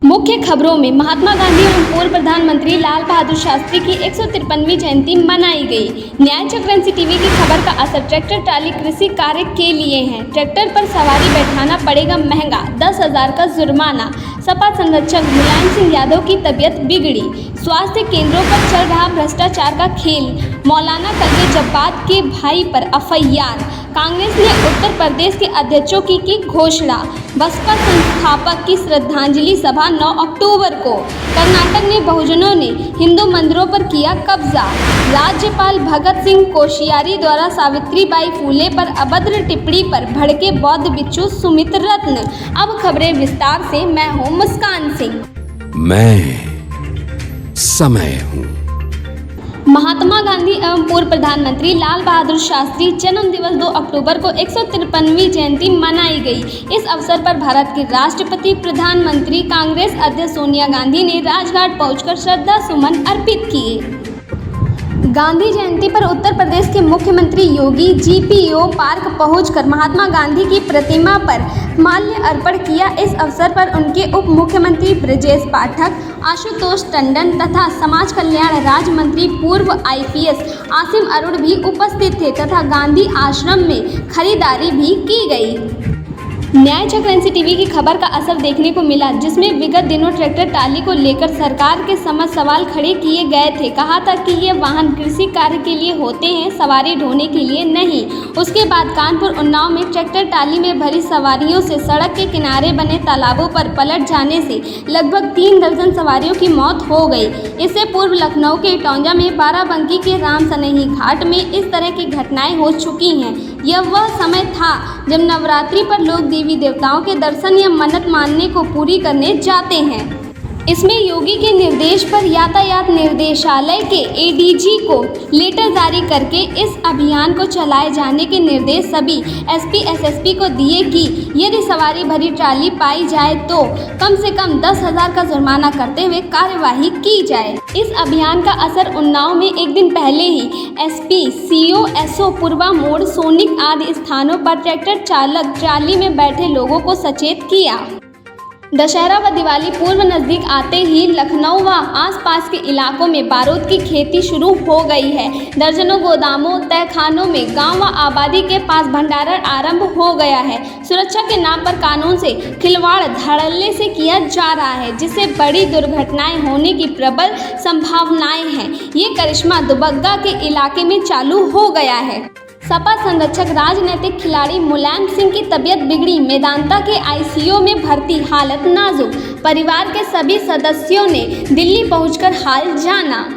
मुख्य खबरों में महात्मा गांधी एवं पूर्व प्रधानमंत्री लाल बहादुर शास्त्री की 153वीं जयंती मनाई गई। न्याय चक्र एनसीटीवी की खबर का असर ट्रैक्टर ट्राली कृषि कार्य के लिए है। ट्रैक्टर पर सवारी बैठाना पड़ेगा महंगा, 10,000 का जुर्माना। सपा संरक्षक मुलायम सिंह यादव की तबीयत बिगड़ी। स्वास्थ्य केंद्रों पर चल रहा भ्रष्टाचार का खेल। मौलाना कल्वे जब्बार के भाई पर एफआईआर। कांग्रेस ने उत्तर प्रदेश के अध्यक्षों की घोषणा। बसपा संस्थापक की श्रद्धांजलि सभा 9 अक्टूबर को। कर्नाटक में बहुजनों ने हिंदू मंदिरों पर किया कब्जा। राज्यपाल भगत सिंह कोश्यारी द्वारा सावित्रीबाई फूले पर अभद्र टिप्पणी पर भड़के बौद्ध भिक्षु सुमित रत्न। अब खबरें विस्तार से। मैं हूं मुस्कान सिंह। मैं समय हूं। महात्मा गांधी एवं पूर्व प्रधानमंत्री लाल बहादुर शास्त्री जन्म दिवस 2 अक्टूबर को 153वीं जयंती मनाई गई। इस अवसर पर भारत के राष्ट्रपति, प्रधानमंत्री, कांग्रेस अध्यक्ष सोनिया गांधी ने राजघाट पहुंचकर श्रद्धा सुमन अर्पित किए। गांधी जयंती पर उत्तर प्रदेश के मुख्यमंत्री योगी जीपीओ पार्क पहुंचकर महात्मा गांधी की प्रतिमा पर माल्य अर्पण किया। इस अवसर पर उनके उप मुख्यमंत्री ब्रजेश पाठक, आशुतोष टंडन तथा समाज कल्याण राज्य मंत्री पूर्व आईपीएस आसिम अरुण भी उपस्थित थे तथा गांधी आश्रम में खरीदारी भी की गई। न्याय चक्र एनसीटीवी की खबर का असर देखने को मिला, जिसमें विगत दिनों ट्रैक्टर ट्राली को लेकर सरकार के समक्ष सवाल खड़े किए गए थे। कहा था कि ये वाहन कृषि कार्य के लिए होते हैं, सवारी ढोने के लिए नहीं। उसके बाद कानपुर उन्नाव में ट्रैक्टर ट्राली में भरी सवारियों से सड़क के किनारे बने तालाबों पर पलट जाने से लगभग 3 दर्जन सवारियों की मौत हो गई। इससे पूर्व लखनऊ के इटौंजा में बाराबंकी के राम सनेही घाट में इस तरह की घटनाएं हो चुकी हैं। यह वह समय था जब नवरात्रि पर लोग देवी देवताओं के दर्शन या मन्नत मानने को पूरी करने जाते हैं। इसमें योगी के निर्देश पर यातायात निर्देशालय के एडीजी को लेटर जारी करके इस अभियान को चलाए जाने के निर्देश सभी एसपी एसएसपी को दिए कि यदि सवारी भरी ट्राली पाई जाए तो कम से कम 10,000 का जुर्माना करते हुए कार्यवाही की जाए। इस अभियान का असर उन्नाव में एक दिन पहले ही एसपी, सीओ, एसओ, पूर्वा मोड़, सोनिक आदि स्थानों पर ट्रैक्टर चालक ट्राली में बैठे लोगों को सचेत किया। दशहरा व दिवाली पूर्व नज़दीक आते ही लखनऊ व आसपास के इलाकों में बारूद की खेती शुरू हो गई है। दर्जनों गोदामों, तहखानों में गांव व आबादी के पास भंडारण आरंभ हो गया है। सुरक्षा के नाम पर कानून से खिलवाड़ धड़ल्ले से किया जा रहा है, जिससे बड़ी दुर्घटनाएं होने की प्रबल संभावनाएं हैं। ये करिश्मा दुबग्गा के इलाके में चालू हो गया है। सपा संरक्षक राजनीतिक खिलाड़ी मुलायम सिंह की तबीयत बिगड़ी। मेदांता के आईसीयू में भर्ती, हालत नाजुक। परिवार के सभी सदस्यों ने दिल्ली पहुंचकर हाल जाना।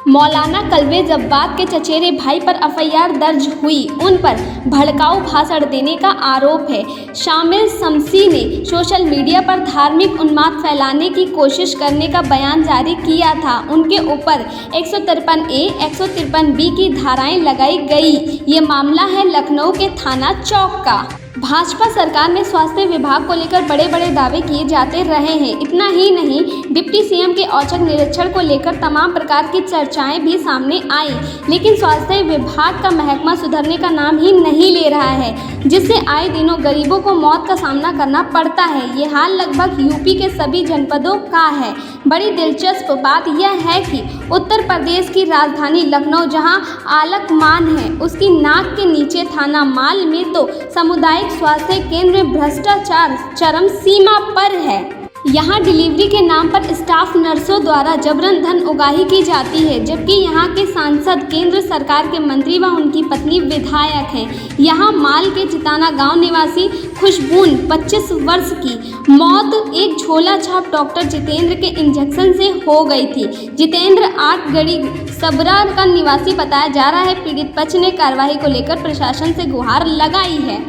मौलाना कल्वे जब्बार के चचेरे भाई पर एफआईआर दर्ज हुई। उन पर भड़काऊ भाषण देने का आरोप है। शामिल शमसी ने सोशल मीडिया पर धार्मिक उन्माद फैलाने की कोशिश करने का बयान जारी किया था। उनके ऊपर 153A, 153B की धाराएं लगाई गई। ये मामला है लखनऊ के थाना चौक का। भाजपा सरकार में स्वास्थ्य विभाग को लेकर बड़े बड़े दावे किए जाते रहे हैं। इतना ही नहीं, डिप्टी सीएम के औचक निरीक्षण को लेकर तमाम प्रकार की चर्चाएं भी सामने आई, लेकिन स्वास्थ्य विभाग का महकमा सुधरने का नाम ही नहीं ले रहा है, जिससे आए दिनों गरीबों को मौत का सामना करना पड़ता है। ये हाल लगभग यूपी के सभी जनपदों का है। बड़ी दिलचस्प बात यह है कि उत्तर प्रदेश की राजधानी लखनऊ, जहां आलकमान है, उसकी नाक के नीचे थाना माल में तो सामुदायिक स्वास्थ्य केंद्र में भ्रष्टाचार चरम सीमा पर है। यहाँ डिलीवरी के नाम पर स्टाफ नर्सों द्वारा जबरन धन उगाही की जाती है, जबकि यहाँ के सांसद केंद्र सरकार के मंत्री व उनकी पत्नी विधायक हैं। यहाँ माल के चिताना गांव निवासी खुशबून 25 वर्ष की मौत एक झोला छाप डॉक्टर जितेंद्र के इंजेक्शन से हो गई थी। जितेंद्र 8 गड़ी सबरा का निवासी बताया जा रहा है। पीड़ित पक्ष ने कार्रवाई को लेकर प्रशासन से गुहार लगाई है।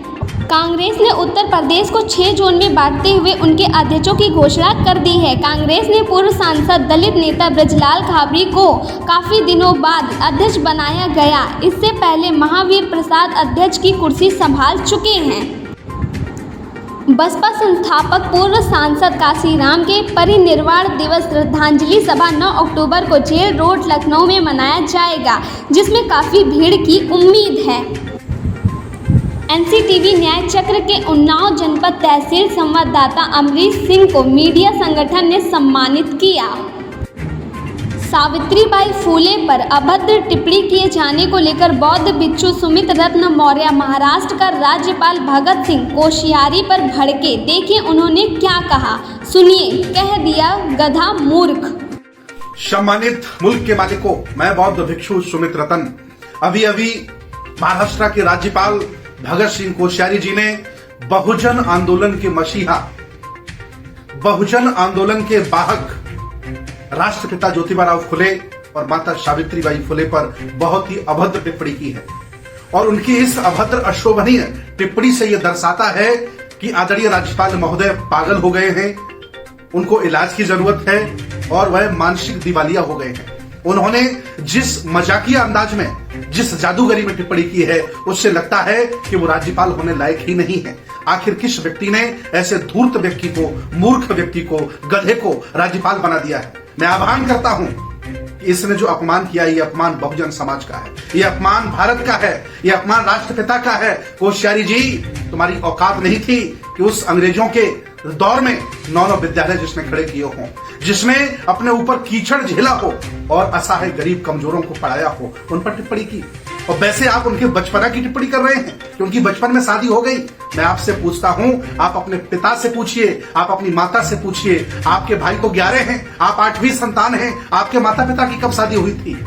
कांग्रेस ने उत्तर प्रदेश को 6 जोन में बांटते हुए उनके अध्यक्षों की घोषणा कर दी है। कांग्रेस ने पूर्व सांसद दलित नेता ब्रजलाल खाबरी को काफी दिनों बाद अध्यक्ष बनाया गया। इससे पहले महावीर प्रसाद अध्यक्ष की कुर्सी संभाल चुके हैं। बसपा संस्थापक पूर्व सांसद काशीराम के परिनिर्वाण दिवस श्रद्धांजलि सभा 9 अक्टूबर को जेल रोड लखनऊ में मनाया जाएगा, जिसमें काफी भीड़ की उम्मीद है। एनसीटीवी न्याय चक्र के उन्नाव जनपद तहसील संवाददाता अमरीश सिंह को मीडिया संगठन ने सम्मानित किया। सावित्रीबाई फूले पर अभद्र टिप्पणी किए जाने को लेकर बौद्ध भिक्षु सुमित रत्न मौर्य महाराष्ट्र का राज्यपाल भगत सिंह कोश्यारी पर भड़के। देखिए उन्होंने क्या कहा, सुनिए। कह दिया गधा मूर्ख। सम्मानित मुल्क के मालिकों, मैं बौद्ध भिक्षु सुमित रतन अभी महाराष्ट्र के राज्यपाल भगत सिंह कोश्यारी जी ने बहुजन आंदोलन के मसीहा, बहुजन आंदोलन के वाहक राष्ट्रपिता ज्योतिबा फुले और माता सावित्रीबाई फुले पर बहुत ही अभद्र टिप्पणी की है और उनकी इस अभद्र अशोभनीय टिप्पणी से यह दर्शाता है कि आदरणीय राज्यपाल महोदय पागल हो गए हैं, उनको इलाज की जरूरत है और वह मानसिक दिवालिया हो गए हैं। उन्होंने जिस मजाकिया अंदाज में, जिस जादूगरी में टिप्पणी की है, उससे लगता है कि वो राज्यपाल होने लायक ही नहीं है। आखिर किस व्यक्ति ने ऐसे धूर्त व्यक्ति को, मूर्ख व्यक्ति को, गधे को राज्यपाल बना दिया है। मैं आह्वान करता हूं कि इसने जो अपमान किया, ये अपमान बहुजन समाज का है, ये अपमान भारत का है, ये अपमान राष्ट्रपिता का है। कोश्यारी जी, तुम्हारी औकात नहीं थी कि उस अंग्रेजों के दौर में 9 विद्यालय जिसने खड़े किए हों, जिसने अपने ऊपर कीचड़ झेला हो और असहाय गरीब कमजोरों को पढ़ाया हो, उन पर टिप्पणी की। और वैसे आप उनके बचपना की टिप्पणी कर रहे हैं कि उनकी बचपन में शादी हो गई। मैं आपसे पूछता हूं, आप अपने पिता से पूछिए, आप अपनी माता से पूछिए। आपके भाई तो 11 हैं, आप 8वीं संतान हैं। आपके माता पिता की कब शादी हुई थी?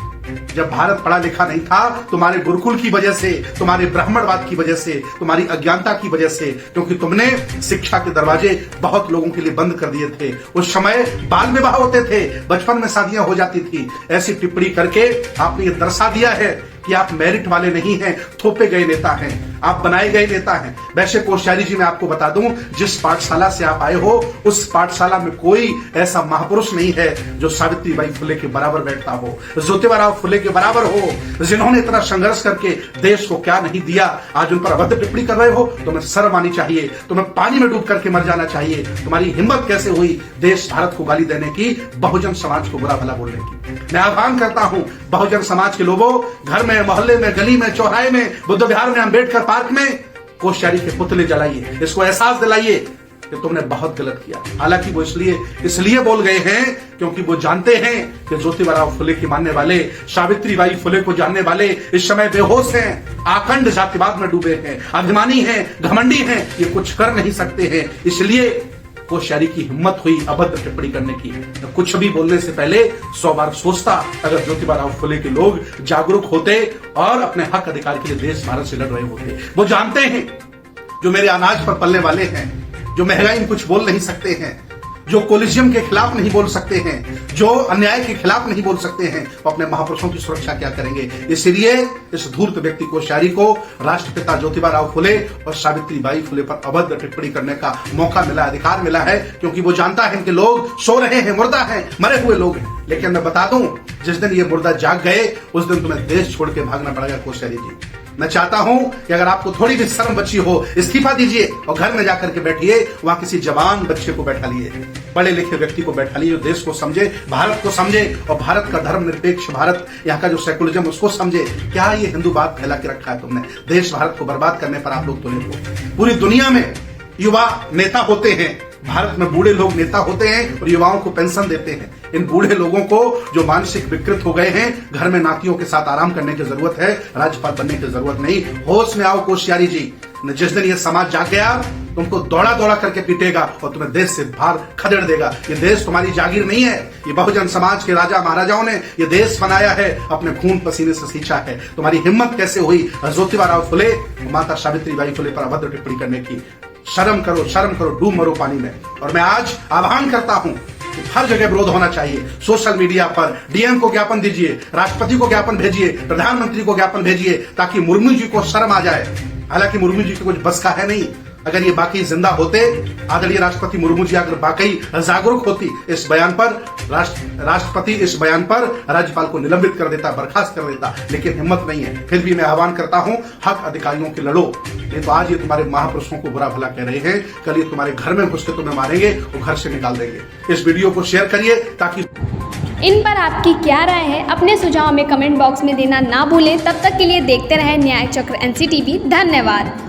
जब भारत पढ़ा लिखा नहीं था, तुम्हारे गुरुकुल की वजह से, तुम्हारे ब्राह्मणवाद की वजह से, तुम्हारी अज्ञानता की वजह से, क्योंकि तुमने शिक्षा के दरवाजे बहुत लोगों के लिए बंद कर दिए थे। उस समय बाल विवाह होते थे, बचपन में शादियां हो जाती थी। ऐसी टिप्पणी करके आपने ये दर्शा दिया है कि आप मेरिट वाले नहीं हैं, थोपे गए नेता हैं, आप बनाए गए नेता हैं। वैसे कोश्यारी जी, मैं आपको बता दूं, जिस पाठशाला से आप आए हो, उस पाठशाला में कोई ऐसा महापुरुष नहीं है जो सावित्रीबाई फुले के बराबर बैठता हो, ज्योतिबा फुले के बराबर हो, जिन्होंने इतना संघर्ष करके देश को क्या नहीं दिया। आज उन पर अभद्र टिप्पणी कर रहे हो, तुम्हें शर्म आनी चाहिए, तुम्हें पानी में डूब करके मर जाना चाहिए। तुम्हारी हिम्मत कैसे हुई देश भारत को गाली देने की, बहुजन समाज को बुरा भला बोलने की। मैं आह्वान करता हूं बहुजन समाज के लोगों, घर में, मोहल्ले में, गली में, चौराहे में, बुद्ध विहार में, अंबेडकर पार्क में कोश्यारी के पुतले जलाइए। इसको एहसास दिलाइए कि तुमने बहुत गलत किया। हालांकि वो इसलिए बोल गए हैं क्योंकि वो जानते हैं कि ज्योतिबा फुले की मानने वाले, सावित्रीबाई फुले को जानने वाले इस समय बेहोश हैं, आखंड जातिवाद में डूबे हैं, अभिमानी हैं, घमंडी हैं, ये कुछ कर नहीं सकते हैं। इसलिए कोश्यारी की हिम्मत हुई अभद्र टिप्पणी करने की। तो कुछ भी बोलने से पहले 100 बार सोचता। अगर ज्योतिबा फुले के लोग जागरूक होते और अपने हक अधिकार के लिए देश भारत से लड़ रहे होते। वो जानते हैं जो मेरे अनाज पर पलने वाले हैं, जो महंगाई में कुछ बोल नहीं सकते हैं, जो कोलिजियम के खिलाफ नहीं बोल सकते हैं, जो अन्याय के खिलाफ नहीं बोल सकते हैं, वो अपने महापुरुषों की सुरक्षा क्या करेंगे। इसलिए इस धूर्त व्यक्ति कोश्यारी को राष्ट्रपिता ज्योतिबा फुले और सावित्रीबाई फुले पर अभद्र टिप्पणी करने का मौका मिला, अधिकार मिला है, क्योंकि वो जानता है कि लोग सो रहे हैं, मुर्दा हैं, मरे हुए लोग हैं। लेकिन मैं बता दूं, जिस दिन ये मुर्दा जाग गए, उस दिन तुम्हें देश छोड़ के भागना पड़ेगा। कोश्यारी जी, मैं चाहता हूं कि अगर आपको थोड़ी भी शर्म बची हो, इस्तीफा दीजिए और घर में जाकर के बैठिए। वहां किसी जवान बच्चे को बैठा लिए, पढ़े लिखे व्यक्ति को बैठा लिए, जो देश को समझे, भारत को समझे और भारत का धर्मनिरपेक्ष भारत, यहाँ का जो सेकुलरिज्म, उसको समझे। क्या ये हिंदूवाद फैला के रखा है तुमने? देश भारत को बर्बाद करने पर आप लोग तुले हो। पूरी दुनिया में युवा नेता होते हैं, भारत में बूढ़े लोग नेता होते हैं और युवाओं को पेंशन देते हैं। इन बूढ़े लोगों को जो मानसिक विकृत हो गए हैं, घर में नातियों के साथ आराम करने की जरूरत है, राज्यपाल बनने की जरूरत नहीं। होश में आओ कोश्यारी जी। जिस दिन ये समाज जाग गया, तुमको दौड़ा दौड़ा करके पीटेगा और तुम्हें देश से बाहर खदेड़ देगा। ये देश तुम्हारी जागीर नहीं है, ये बहुजन समाज के राजा महाराजाओं ने ये देश बनाया है, अपने खून पसीने से सींचा है। तुम्हारी हिम्मत कैसे हुई ज्योतिबा फुले, माता सावित्रीबाई फुले पर अभद्र टिप्पणी करने की? शर्म करो, शर्म करो, डूब मरो पानी में। और मैं आज आह्वान करता हूं, हर जगह विरोध होना चाहिए। सोशल मीडिया पर डीएम को ज्ञापन दीजिए, राष्ट्रपति को ज्ञापन भेजिए, प्रधानमंत्री को ज्ञापन भेजिए, ताकि मुर्मू जी को शर्म आ जाए। हालांकि मुर्मू जी को कुछ बस का है नहीं। अगर ये बाकी जिंदा होते, आदरणीय राष्ट्रपति मुर्मू जी अगर बाकी जागरूक होती, इस बयान पर राष्ट्रपति इस बयान पर राज्यपाल को निलंबित कर देता, बर्खास्त कर देता। लेकिन हिम्मत नहीं है। फिर भी मैं आह्वान करता हूं, हक अधिकारियों के लड़ो। नहीं तो आज ये तुम्हारे महापुरुषों को बुरा भला कह रहे हैं, कल ये तुम्हारे घर में घुस के तुम्हें मारेंगे और घर से निकाल देंगे। इस वीडियो को शेयर करिए ताकि इन पर आपकी क्या राय है, अपने सुझाव में कमेंट बॉक्स में देना ना भूलें। तब तक के लिए देखते रहें न्याय चक्र NCTV। धन्यवाद।